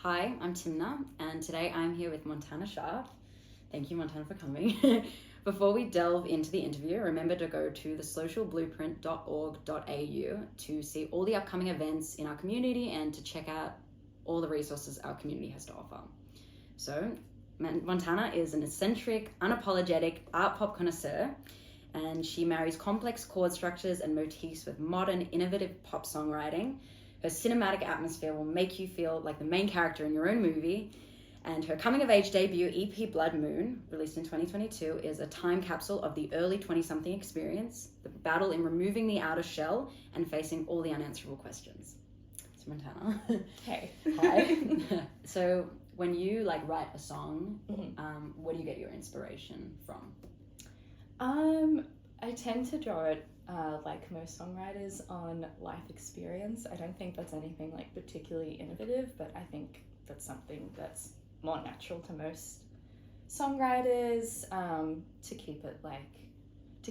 Hi, I'm Timna, and today I'm here with Montana Sharp. Thank you, Montana, for coming. Before we delve into the interview, remember to go to thesocialblueprint.org.au to see all the upcoming events in our community and to check out all the resources our community has to offer. So, Montana is an eccentric, unapologetic art pop connoisseur, and she marries complex chord structures and motifs with modern, innovative pop songwriting. Her cinematic atmosphere will make you feel like the main character in your own movie. And her coming-of-age debut EP, Blood Moon, released in 2022, is a time capsule of the early 20-something experience, the battle in removing the outer shell and facing all the unanswerable questions. So, Montana. Hey. Hi. So, when you write a song, where do you get your inspiration from? I tend to draw it, like most songwriters, on life experience. I don't think that's anything particularly innovative, but I think that's something that's more natural to most songwriters, to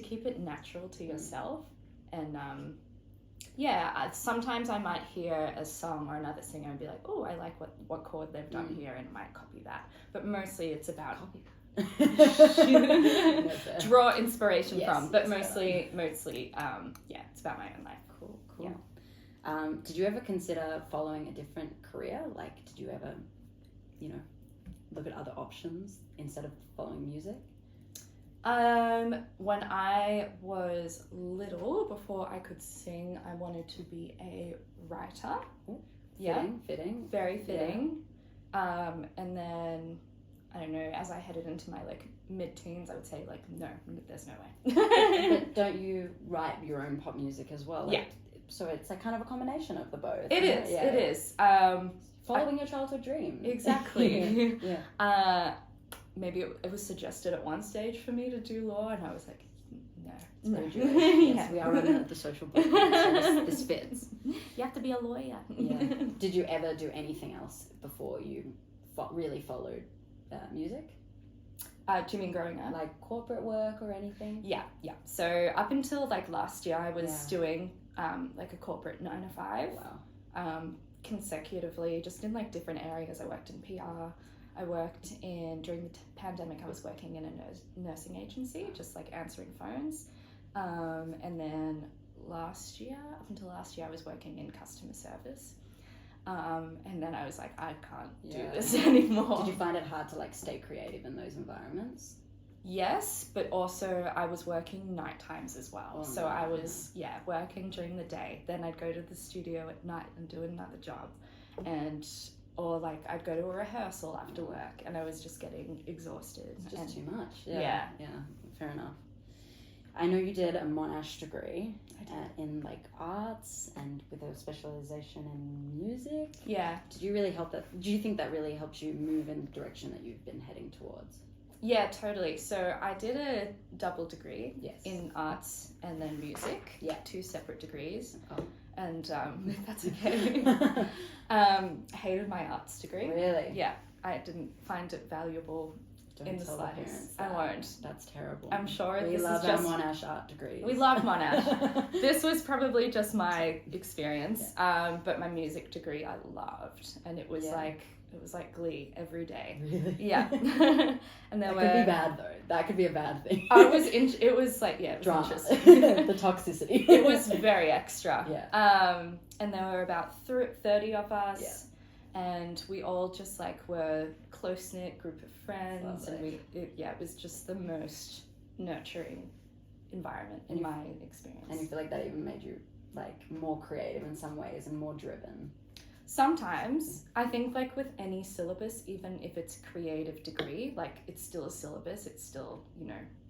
keep it natural to yourself. And sometimes I might hear a song or another singer and be like, oh, I like what chord they've done here, and might copy that. But mostly it's about draw inspiration from, but mostly it's about my own life. Cool. Yeah. Did you ever consider following a different career? Did you ever look at other options instead of following music? When I was little, before I could sing, I wanted to be a writer. Fitting. Very fitting. Yeah. And then I don't know, as I headed into my mid-teens, I would say no, there's no way. But don't you write your own pop music as well? Yeah. So it's kind of a combination of the both. It is. Following your childhood dream. Exactly. Yeah. Maybe it was suggested at one stage for me to do law, and I was like, no. It's very Jewish. Yes, we are on the social blueprint, so this fits. You have to be a lawyer. Yeah. Did you ever do anything else before you really followed music? Do you mean growing up? Corporate work or anything? Yeah. So up until last year, I was doing a corporate 9 to 5. Wow. Consecutively, just in different areas. I worked in PR. I worked during the pandemic, I was working in a nursing agency, just answering phones. And then up until last year, I was working in customer service. And then I was like, I can't do this anymore. Did you find it hard to stay creative in those environments? Yes, but also I was working night times as well. Oh, so I was, working during the day. Then I'd go to the studio at night and do another job. Or I'd go to a rehearsal after work, and I was just getting exhausted. It's just too much. Yeah. Fair enough. I know you did a Monash degree in arts and with a specialization in music. Yeah. Do you think that really helped you move in the direction that you've been heading towards? Yeah, totally. So I did a double degree in arts and then music. Yeah. 2 separate degrees. Oh. And that's okay. Hated my arts degree. Really? Yeah. I didn't find it valuable. Don't in the tell slightest. Parents I won't. That's terrible. I'm sure we this love is just... our Monash art degrees. We love Monash. This was probably just my experience. But my music degree I loved. And it was it was like Glee every day. Really? Yeah. And there could be bad though. That could be a bad thing. It was drama. interesting. The toxicity. It was very extra. Yeah. And there were about 30 of us. Yeah. And we all just were close-knit group of friends. Lovely. And it was just the most nurturing environment in my experience. And you feel like that even made you more creative in some ways and more driven? Sometimes. I think with any syllabus, even if it's creative degree, it's still a syllabus, it's still,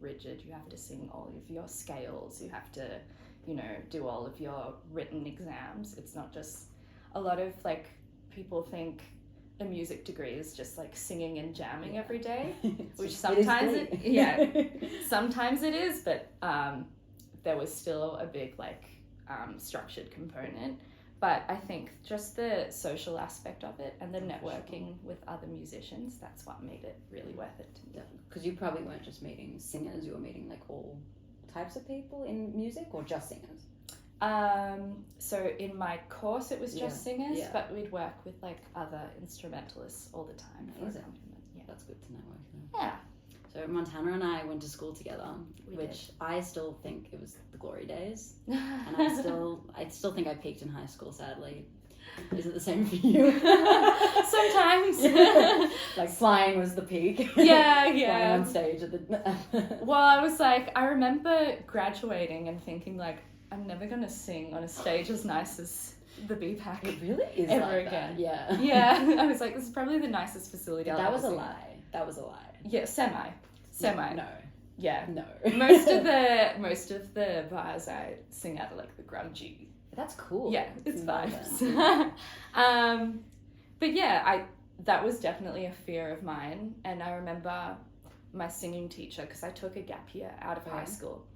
rigid. You have to sing all of your scales, you have to, do all of your written exams. It's not just a lot of people think a music degree is just singing and jamming every day, which sometimes sometimes it is, but there was still a big structured component. But I think just the social aspect of it and the networking with other musicians, that's what made it really worth it. Because you probably weren't just meeting singers, you were meeting all types of people in music, or just singers? So in my course it was just singers, yeah. but we'd work with like other instrumentalists all the time for Amazing. accompaniment. Yeah. That's good to network. Yeah. So Montana and I went to school together, We which did. I still think it was the glory days, and I still think I peaked in high school. Sadly, is it the same for you? Sometimes. Like flying was the peak. Yeah, Flying yeah. on stage at the. Well, I was like, I remember graduating and thinking like, I'm never gonna sing on a stage as nice as the BPAC. It really is ever like again. that. Yeah. Yeah, I was like, this is probably the nicest facility I'll That ever was a sing. lie. That was a lie. Yeah, semi. No. Yeah. No. most of the bars I sing out of like the grungy. That's cool. Yeah, it's Love vibes. But yeah, that was definitely a fear of mine, and I remember my singing teacher, because I took a gap year out of high school,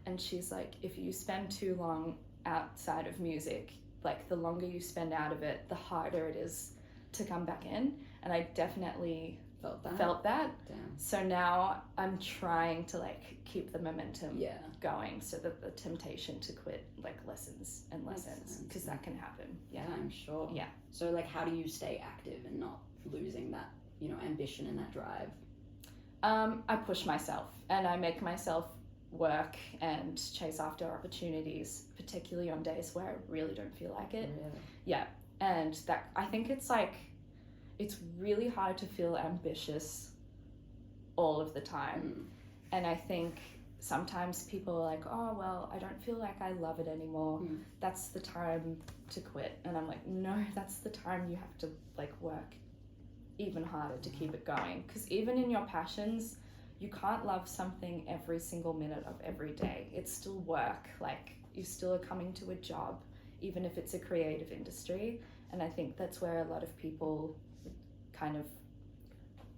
and she's like, if you spend too long outside of music, like the longer you spend out of it, the harder it is to come back in. And I definitely felt that. Damn. So now I'm trying to like keep the momentum Yeah. going, so that the temptation to quit like lessens and Makes lessens, sense. because that can happen. Yeah, I'm sure. Yeah. So like, how do you stay active and not losing that, ambition and that drive? I push myself and I make myself work and chase after opportunities, particularly on days where I really don't feel like it. Really? Yeah. And that, I think it's like, it's really hard to feel ambitious all of the time. And I think sometimes people are like, oh, well, I don't feel like I love it anymore. That's the time to quit. And I'm like, no, that's the time you have to like work even harder to keep it going. Because even in your passions, you can't love something every single minute of every day. It's still work. Like, you still are coming to a job, even if it's a creative industry. And I think that's where a lot of people kind of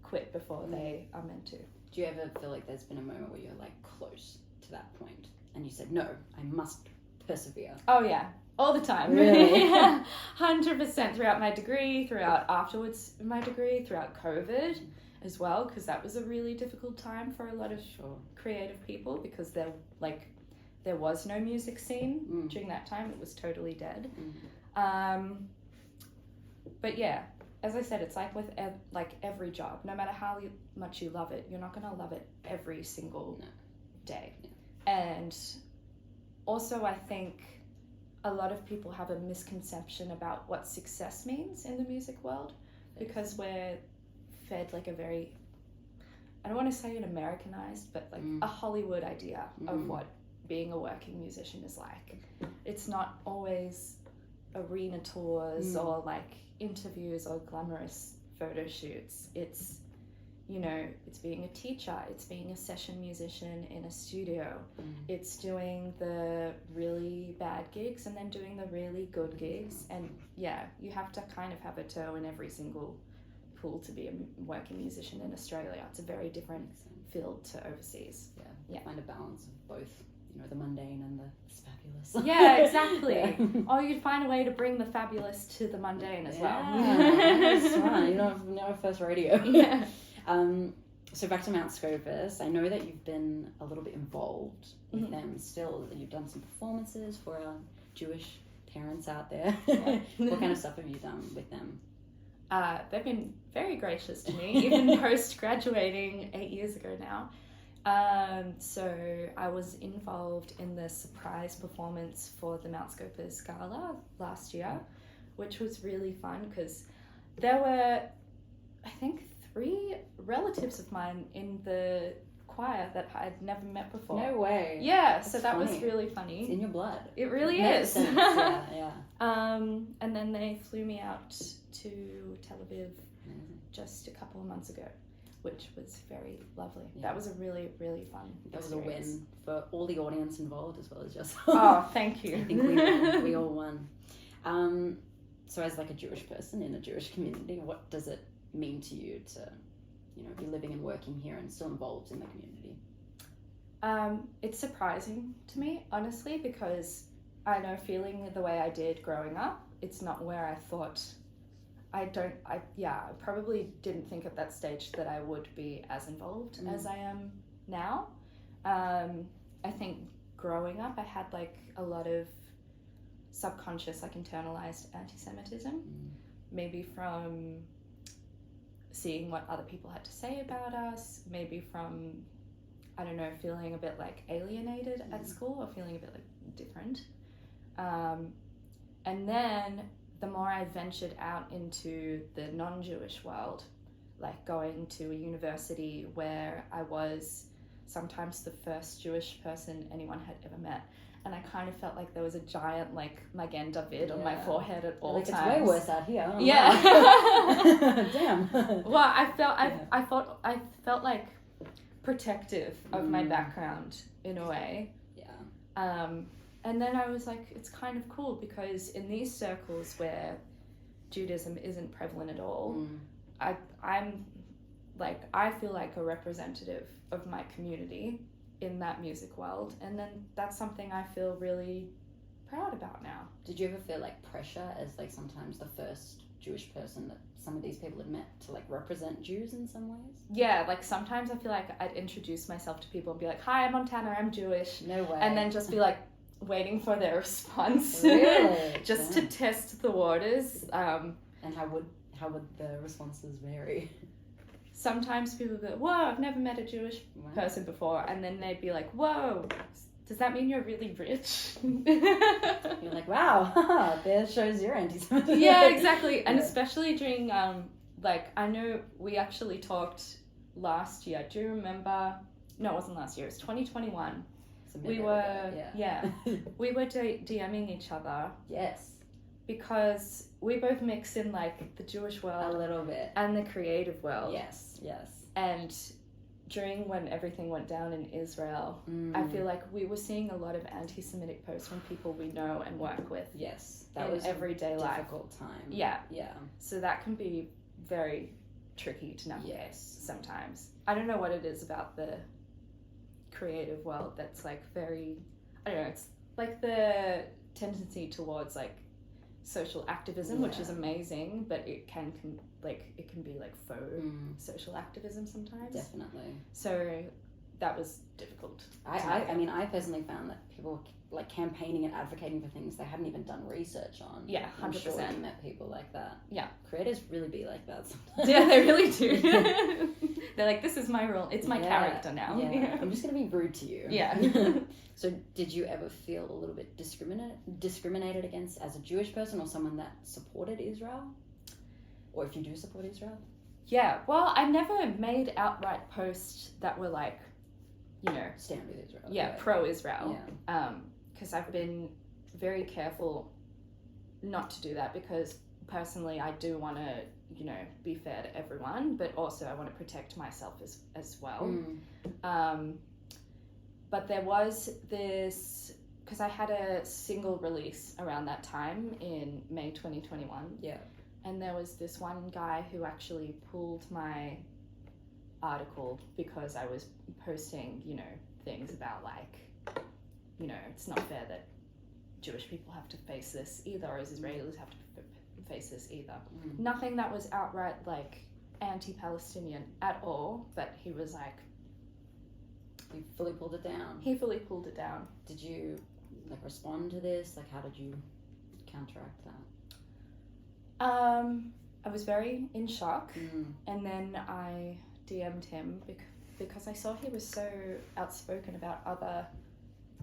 quit before they are meant to. Do you ever feel like there's been a moment where you're like close to that point and you said, no, I must persevere? Oh yeah, all the time. Really? 100% throughout my degree, throughout afterwards my degree, throughout COVID as well, because that was a really difficult time for a lot of creative people, because there was no music scene during that time. It was totally dead. But yeah, as I said, it's like with every job, no matter how much you love it, you're not going to love it every single day. And also, I think a lot of people have a misconception about what success means in the music world, because we're fed like a very, I don't want to say an Americanized, but like a Hollywood idea of what being a working musician is like. It's not always arena tours or like interviews or glamorous photo shoots. It's, it's being a teacher, it's being a session musician in a studio, it's doing the really bad gigs and then doing the really good gigs. And yeah, you have to kind of have a toe in every single pool to be a working musician in Australia. It's a very different field to overseas. Find a balance of both, the mundane and the fabulous. Yeah, exactly. Or you'd find a way to bring the fabulous to the mundane as well. That's fun. Our first rodeo. Yeah. So back to Mount Scopus, I know that you've been a little bit involved with them still. You've done some performances for our Jewish parents out there. What kind of stuff have you done with them? They've been very gracious to me, even post-graduating 8 years ago now. So I was involved in the surprise performance for the Mount Scopus Gala last year, which was really fun because there were, I think, 3 relatives of mine in the choir that I'd never met before. No way. Yeah, That's so that funny. was really funny. It's in your blood. It really Makes is. sense. Yeah. And then they flew me out to Tel Aviv just a couple of months ago, which was very lovely. Yeah. That was a really, really fun experience. That was a win for all the audience involved as well as yourself. Oh, thank you. I think we all won. So as like a Jewish person in a Jewish community, what does it mean to you to, be living and working here and still involved in the community? It's surprising to me, honestly, because I know feeling the way I did growing up, it's not where I thought. I probably didn't think at that stage that I would be as involved as I am now. I think growing up, I had like a lot of subconscious, like internalized anti-Semitism, maybe from seeing what other people had to say about us, maybe from, I don't know, feeling a bit like alienated at school or feeling a bit like different. And then the more I ventured out into the non-Jewish world, like going to a university where I was sometimes the first Jewish person anyone had ever met. And I kind of felt like there was a giant, like, Magen David on my forehead at all times. It's way worse out here. Oh, yeah. Damn. Well, I felt like protective of my background in a way. Yeah. And then I was like, it's kind of cool because in these circles where Judaism isn't prevalent at all, I'm like, I feel like a representative of my community in that music world, and then that's something I feel really proud about now. Did you ever feel like pressure as like sometimes the first Jewish person that some of these people had met to like represent Jews in some ways? Yeah, like sometimes I feel like I'd introduce myself to people and be like, hi, I'm Montana, I'm Jewish. No way. And then just be like waiting for their response. Really? Just to test the waters. And how would the responses vary? Sometimes people go, whoa, I've never met a Jewish person before. And then they'd be like, whoa, does that mean you're really rich? You're like, wow, there shows your anti-Semitism. Yeah, exactly. And especially during, like, I know we actually talked last year. Do you remember? No, it wasn't last year. It was 2021. We were, we were DMing each other. Yes. Because we both mix in like the Jewish world a little bit and the creative world. Yes. And during when everything went down in Israel, I feel like we were seeing a lot of anti-Semitic posts from people we know and work with. Yes, that was everyday life. Difficult time. Yeah. Yeah. So that can be very tricky to navigate sometimes. I don't know what it is about the creative world that's like very, I don't know, it's like the tendency towards like social activism, which is amazing, but it can be like faux social activism sometimes. Definitely. So that was difficult. I mean, I personally found that people like campaigning and advocating for things they hadn't even done research on. Yeah, 100%. I'm sure you met people like that. Yeah. Creators really be like that sometimes. Yeah, they really do. They're like, this is my role. It's my character now. Yeah. I'm just going to be rude to you. Yeah. So did you ever feel a little bit discriminated against as a Jewish person or someone that supported Israel? Or if you do support Israel? Yeah. Well, I never made outright posts that were like, you know, stand with Israel. Yeah, pro-Israel. Yeah. Because I've been very careful not to do that because personally I do want to, you know, be fair to everyone, but also I want to protect myself as well. But there was this, because I had a single release around that time in May 2021. Yeah. And there was this one guy who actually pulled my article because I was posting, you know, things about like, you know, it's not fair that Jewish people have to face this either, or as Israelis have to face this either. Nothing that was outright like anti-Palestinian at all, but he was like, he fully pulled it down. He fully pulled it down. Did you like respond to this? Like, how did you counteract that? I was very in shock, and then I DM'd him because I saw he was so outspoken about other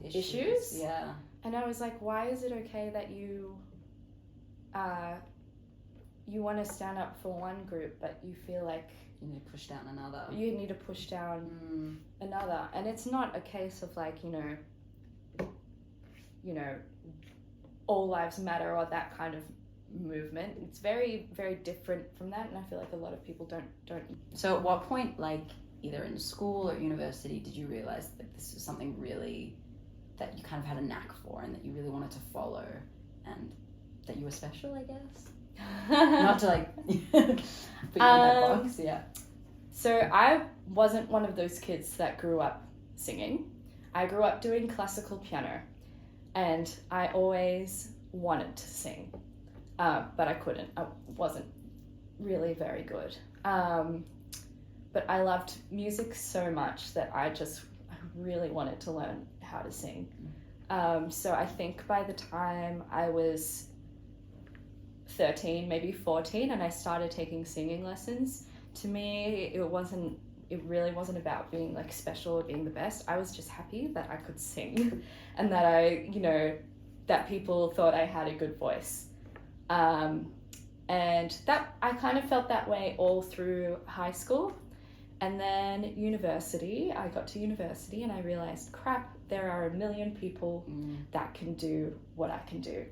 issues. Yeah. And I was like, why is it okay that you want to stand up for one group, but you feel like you need to push down another. You need to push down another. And it's not a case of like, you know, all lives matter or that kind of movement. It's very, very different from that, and I feel like a lot of people don't. So at what point, like either in school or university, did you realize that this is something really that you kind of had a knack for and that you really wanted to follow, and that you were special, I guess? Not to like put you in that box. Yeah. So I wasn't one of those kids that grew up singing. I grew up doing classical piano, and I always wanted to sing. But I couldn't. I wasn't really very good. But I loved music so much that I really wanted to learn how to sing. So I think by the time I was 13, maybe 14, and I started taking singing lessons, to me, it really wasn't about being like special or being the best. I was just happy that I could sing and that that people thought I had a good voice. And that I kind of felt that way all through high school. And then university, I got to university and I realized, crap, there are a million people that can do what I can do.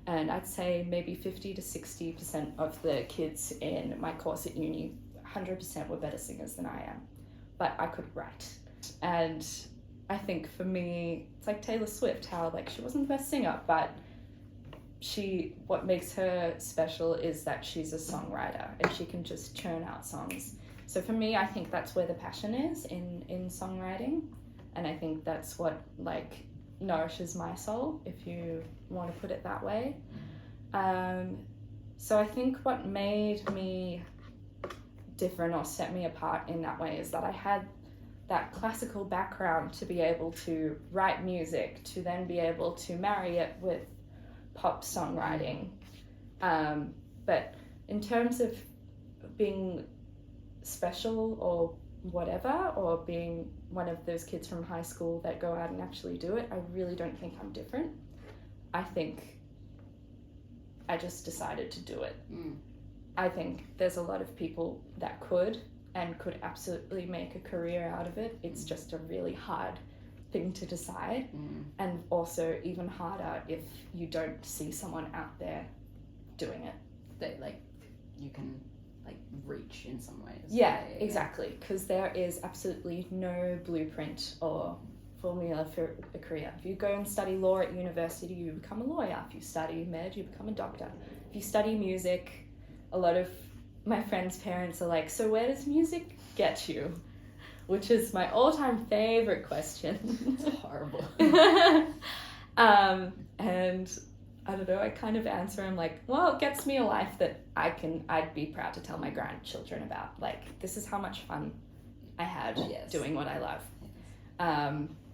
And I'd say maybe 50 to 60% of the kids in my course at uni, 100% were better singers than I am. But I could write. And I think for me, it's like Taylor Swift, how like she wasn't the best singer, but what makes her special is that she's a songwriter and she can just churn out songs. So for me, I think that's where the passion is in songwriting. And I think that's what like nourishes my soul, if you want to put it that way. So I think what made me different or set me apart in that way is that I had that classical background to be able to write music, to then be able to marry it with pop songwriting. But in terms of being special or whatever, or being one of those kids from high school that go out and actually do it, I really don't think I'm different. I think I just decided to do it. I think there's a lot of people that could absolutely make a career out of it. It's just a really hard thing to decide, and also even harder if you don't see someone out there doing it that like you can like reach in some ways. Yeah, exactly, because there is absolutely no blueprint or formula for a career. If you go and study law at university, you become a lawyer. If you study med, you become a doctor. If you study music, a lot of my friends' parents are like, so where does music get you? Which is my all-time favorite question. It's horrible. And I don't know, I kind of answer them like, well, it gets me a life that I'd be proud to tell my grandchildren about. Like, this is how much fun I had doing what I love.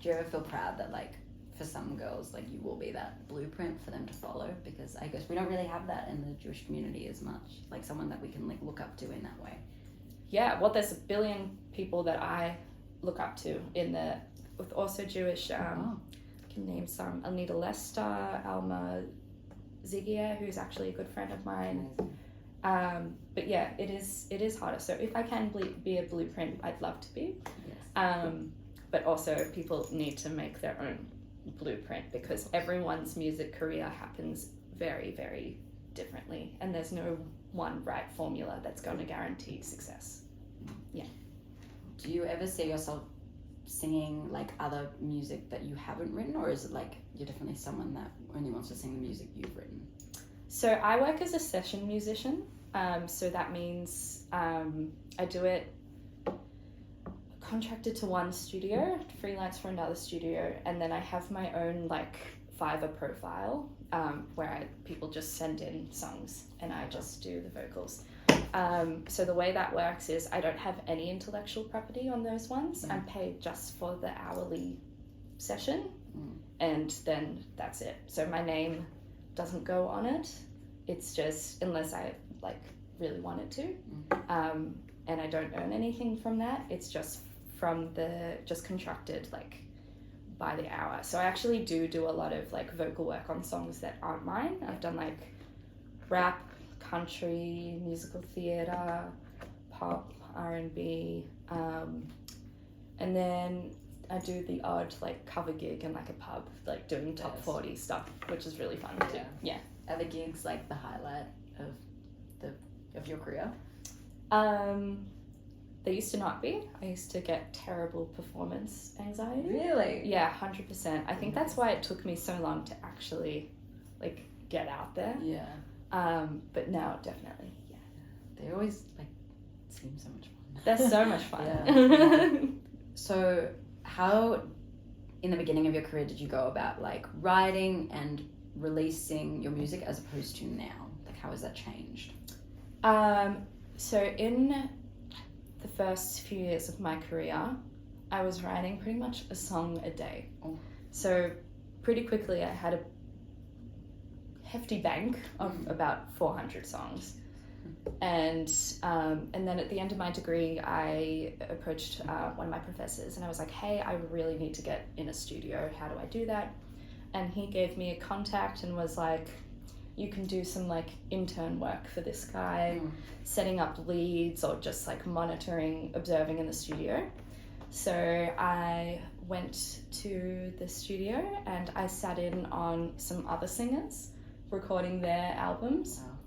Do you ever feel proud that like for some girls, like you will be that blueprint for them to follow? Because I guess we don't really have that in the Jewish community as much, like someone that we can like look up to in that way. Yeah, well, there's a billion people that I look up to with also Jewish, I can name some, Anita Lester, Alma Zigier, who's actually a good friend of mine. But yeah, it is harder. So if I can be a blueprint, I'd love to be. Yes. But also people need to make their own blueprint, because everyone's music career happens very, very differently, and there's no one right formula that's going to guarantee success. Yeah. Do you ever see yourself singing like other music that you haven't written, or is it like you're definitely someone that only wants to sing the music you've written? So I work as a session musician, so that means I do it contracted to one studio, freelance for another studio, and then I have my own like Fiverr profile where people just send in songs and I just do the vocals. So the way that works is I don't have any intellectual property on those ones. I'm paid just for the hourly session, and then that's it. So my name doesn't go on it. It's just, unless I like really wanted to, and I don't earn anything from that. It's just just contracted like by the hour. So I actually do a lot of like vocal work on songs that aren't mine. I've done like rap, country, musical theatre, pop, R&B, and then I do the odd like cover gig in like a pub, like doing top 40 stuff, which is really fun too. Yeah. Are the gigs like the highlight of your career? They used to not be. I used to get terrible performance anxiety. Really? Yeah, 100%. I think that's why it took me so long to actually like get out there. Yeah. But now definitely, yeah. They always like seem so much fun. They're so much fun. Yeah. So how, in the beginning of your career, did you go about like writing and releasing your music as opposed to now? Like how has that changed? So in the first few years of my career, I was writing pretty much a song a day. So pretty quickly I had a hefty bank of about 400 songs. And then at the end of my degree, I approached one of my professors and I was like, hey, I really need to get in a studio. How do I do that? And he gave me a contact and was like, you can do some like intern work for this guy, setting up leads or just like monitoring, observing in the studio. So I went to the studio and I sat in on some other singers recording their albums. Wow.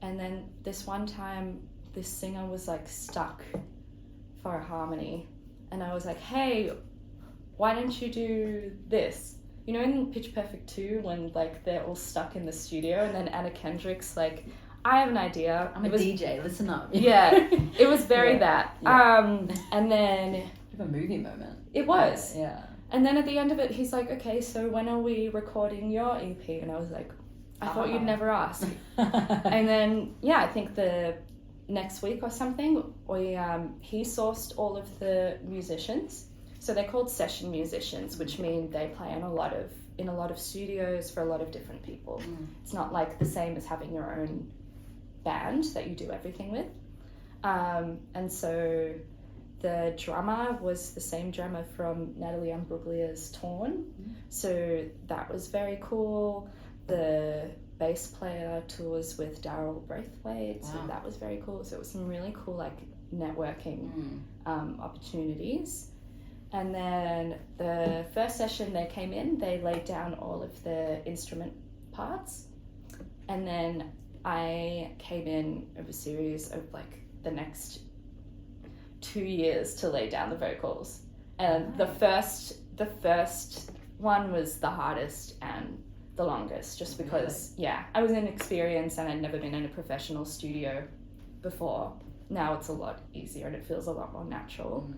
And then this one time, this singer was like stuck for a harmony. And I was like, hey, why don't you do this? You know in Pitch Perfect 2 when like they're all stuck in the studio and then Anna Kendrick's like, I have an idea. I'm a DJ, listen up. Yeah, it was very that. Yeah. And then... A movie moment. It was. Yeah. And then at the end of it, he's like, okay, so when are we recording your EP? And I was like, I thought you'd never ask. And then, yeah, I think the next week or something, he sourced all of the musicians. So they're called session musicians, which mean they play in a lot of studios for a lot of different people. It's not like the same as having your own band that you do everything with. And so the drummer was the same drummer from Natalie Imbruglia's Torn. So that was very cool. The bass player tours with Daryl Braithwaite, so that was very cool. So it was some really cool like networking opportunities. And then the first session they came in, they laid down all of the instrument parts. And then I came in of a series of like the next 2 years to lay down the vocals. And the first one was the hardest and the longest, just because, I was inexperienced and I'd never been in a professional studio before. Now it's a lot easier and it feels a lot more natural.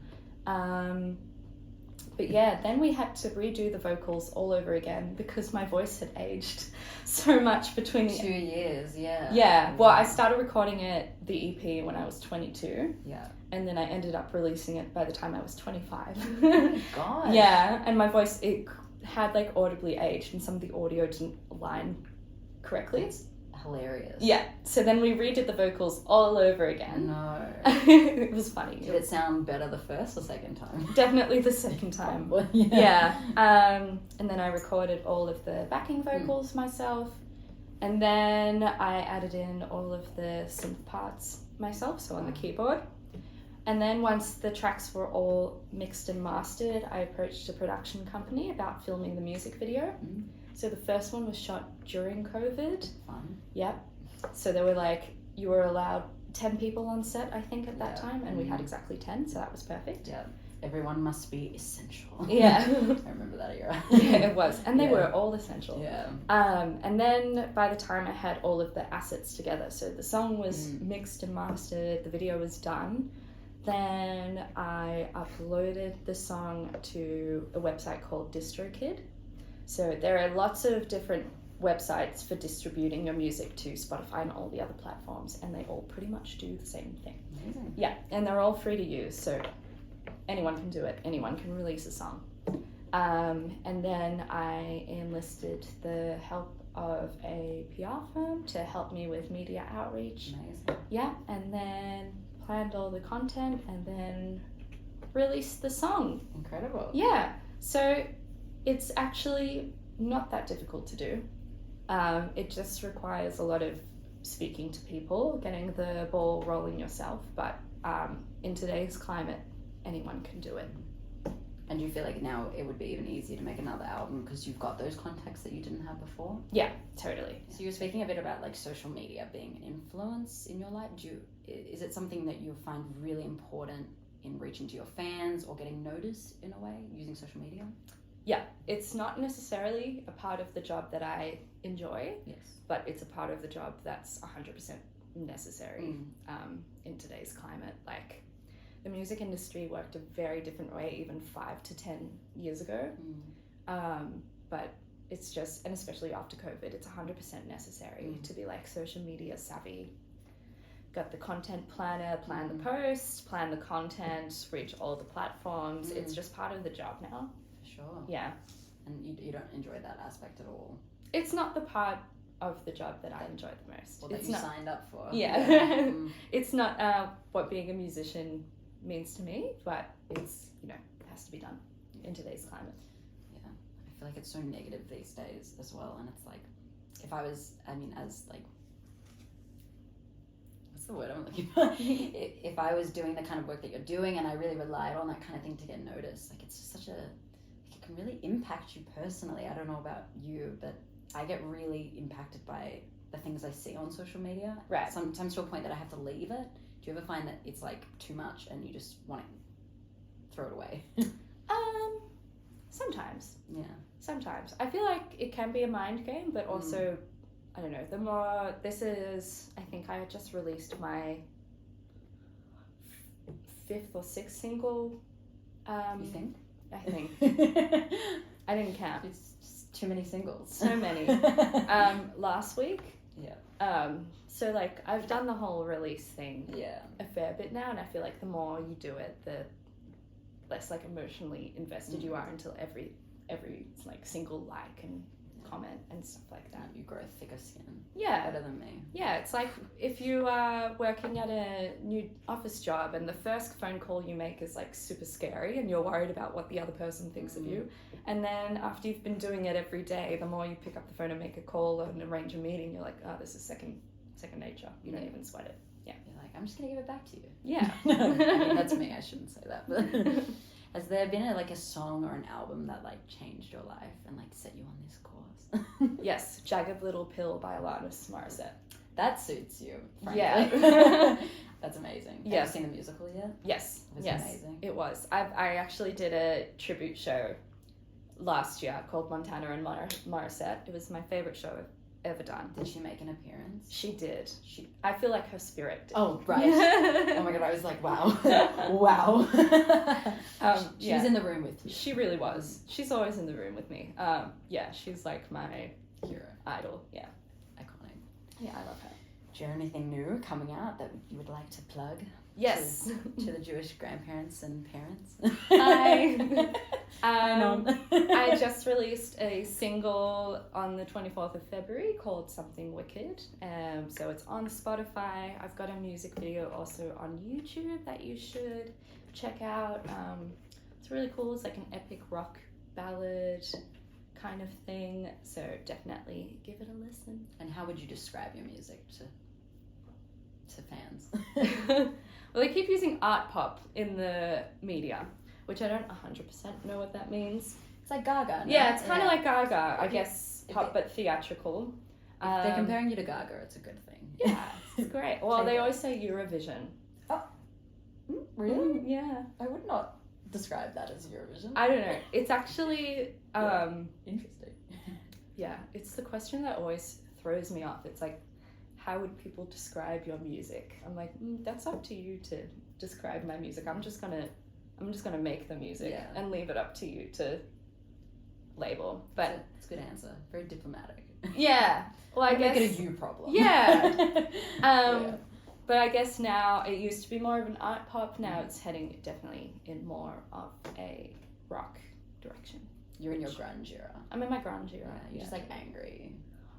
But yeah, then we had to redo the vocals all over again because my voice had aged so much between 2 years, yeah. Yeah, well, I started recording the EP when I was 22. Yeah. And then I ended up releasing it by the time I was 25. God. Yeah, and my voice, it had like audibly aged and some of the audio didn't align correctly. It's hilarious. Yeah, so then we redid the vocals all over again. No. It was funny. Did it sound better the first or second time? Definitely the second time. Yeah. And then I recorded all of the backing vocals myself. And then I added in all of the synth parts myself, so on the keyboard. And then once the tracks were all mixed and mastered, I approached a production company about filming the music video. So the first one was shot during COVID. Fun. Yep. So they were like, you were allowed 10 people on set, I think, at that time, and we had exactly 10, so that was perfect. Yeah. Everyone must be essential. Yeah. I remember that era. Yeah, it was. And they were all essential. Yeah. And then by the time I had all of the assets together, so the song was mixed and mastered, the video was done, then I uploaded the song to a website called DistroKid. So there are lots of different websites for distributing your music to Spotify and all the other platforms, and they all pretty much do the same thing. Amazing. Yeah, and they're all free to use, so anyone can do it. Anyone can release a song. And then I enlisted the help of a PR firm to help me with media outreach. Amazing. Yeah, and then planned all the content and then released the song. Incredible. Yeah, so it's actually not that difficult to do. It just requires a lot of speaking to people, getting the ball rolling yourself, but in today's climate, anyone can do it. And do you feel like now it would be even easier to make another album because you've got those contacts that you didn't have before? Yeah, totally. So you were speaking a bit about like social media being an influence in your life. Is it something that you find really important in reaching to your fans or getting noticed in a way using social media? Yeah, it's not necessarily a part of the job that I enjoy, but it's a part of the job that's 100% necessary in today's climate. Like, the music industry worked a very different way even 5 to 10 years ago. But it's just, and especially after COVID, it's 100% necessary to be like social media savvy. Got the content planner, plan the posts, plan the content, reach all the platforms. It's just part of the job now. For sure. Yeah. And you don't enjoy that aspect at all? It's not the part of the job that I enjoy the most. Or that it's you not, signed up for? Yeah. It's not what being a musician means to me, but it's, it has to be done in today's climate. Yeah. I feel like it's so negative these days as well. And it's like, if I was, as like, what's the word I'm looking for? If I was doing the kind of work that you're doing and I really relied on that kind of thing to get noticed, like it's just such a, it can really impact you personally. I don't know about you, but I get really impacted by the things I see on social media. Right. Sometimes to a point that I have to leave it. Do you ever find that it's like too much and you just want to throw it away? Sometimes. Yeah. Sometimes. I feel like it can be a mind game, but also, I don't know, the more this is, I think I just released my 5th or 6th single. You think? I think. I didn't count. It's just too many singles. So many. Last week. Yeah. So like I've done the whole release thing a fair bit now, and I feel like the more you do it, the less like emotionally invested you are until every like single like and comment and stuff like that. You grow thicker skin. Yeah. Better than me. Yeah, it's like if you are working at a new office job and the first phone call you make is like super scary and you're worried about what the other person thinks of you. And then after you've been doing it every day, the more you pick up the phone and make a call and arrange a meeting, you're like, oh, this is second nature. You don't even sweat it. Yeah. You're like, I'm just going to give it back to you. Yeah. That's me. I shouldn't say that. But has there been a song or an album that like changed your life and like set you on this course? Yes. Jagged Little Pill by Alanis Morissette. That suits you, frankly. Yeah. That's amazing. Yeah. Have you seen the musical yet? Yes. It was amazing. It was. I actually did a tribute show last year called Montana and Morissette. It was my favorite show I've ever done. Did she make an appearance? She did. I feel like her spirit did. Oh, right. Oh my god, I was like, wow. Wow. She was in the room with you. She really was. She's always in the room with me. Yeah, she's like my hero. Idol. Yeah. Iconic. Yeah, I love her. Do you have anything new coming out that you would like to plug? Yes. To the Jewish grandparents and parents? Hi. I I just released a single on the 24th of February called Something Wicked. So it's on Spotify. I've got a music video also on YouTube that you should check out. It's really cool. It's like an epic rock ballad kind of thing. So definitely give it a listen. And how would you describe your music to fans? Well, they keep using art pop in the media, which I don't 100% know what that means. It's like Gaga, no? Yeah, it's kind of like Gaga, I guess, pop but theatrical. If they're comparing you to Gaga, it's a good thing. Yeah, it's great. Well, they always say Eurovision. Oh, really? Yeah. I would not describe that as Eurovision. I don't know. It's actually... Interesting. Yeah, it's the question that always throws me off. It's like, how would people describe your music? I'm like, that's up to you to describe my music. I'm just gonna make the music and leave it up to you to label. But it's a good answer. Very diplomatic. Yeah. Well, I guess make it a you problem. Yeah. But I guess now it used to be more of an art pop. Now it's heading definitely in more of a rock direction. You're in your grunge era. I'm in my grunge era. Yeah, you're just like angry.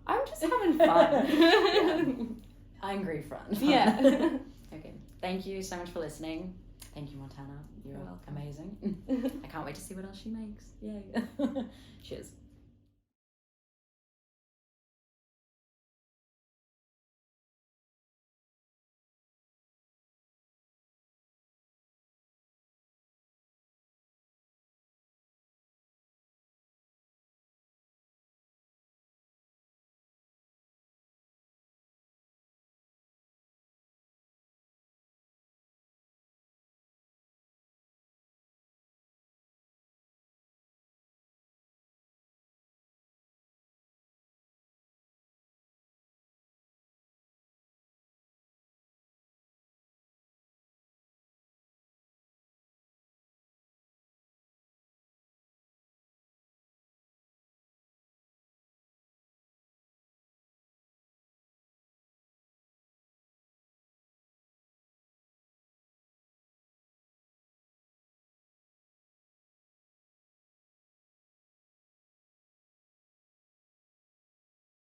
I'm just having fun. Angry fun. Yeah. Okay. Thank you so much for listening. Thank you, Montana. You're welcome. amazing. I can't wait to see what else she makes. Yay. Cheers.